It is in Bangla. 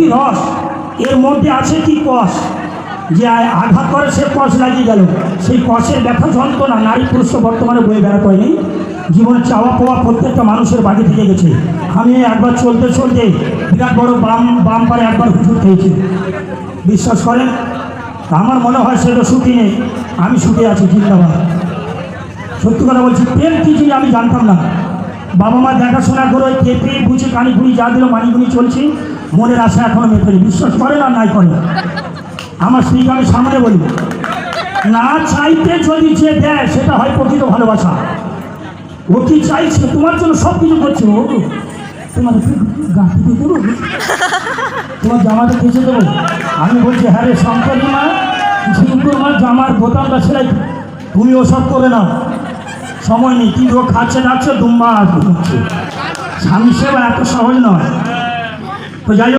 কি রস, এর মধ্যে আছে কি কষ, যে আঘাত করে সে কষ লাগিয়ে গেল, সেই কষের ব্যথা যন্ত্রণা নারী পুরুষ বর্তমানে বয়ে বেড়াতে হয়নি। জীবনে চাওয়া পাওয়া প্রত্যেকটা মানুষের বাকি থেকে গেছে। আমি একবার চলতে চলতে বিরাট বড় বাম পারে একবার হুজুর খেয়েছি, বিশ্বাস করেন। আমার মনে হয় সেটা সুখী নেই, আমি সুখে আছি, জিন্দাবাদ। সত্যি কথা বলছি, প্রেম কি জিনিস আমি জানতাম না। বাবা মা দেখাশোনা করে কেঁপে বুঝে কানিগুড়ি যা দিল মানিগুড়ি চলছি, মনের আশা এখনো মেটেনি। বিশ্বাস করে না নাই করে, আমার স্ত্রীকে আমি সামনে বলি, না চাইতে যদি যে দেয় সেটা হয় প্রকৃত ভালোবাসা। ও কি চাইছে, তোমার জন্য সব কিছু করছে, ও তোমার গাঁথিতে দেবো, তোমার জামাটা কেচে দেবো। আমি বলছি হ্যাঁ রে সম্পর্ক মা, আমার জামার বোতামটা সেলাই, তুমি ওসব করে নাও, সময় নেই। কিন্তু ও খাচ্ছে যাচ্ছে দুম্বা হচ্ছে, স্বামী সেবা এত সহজ নয়। তো যাই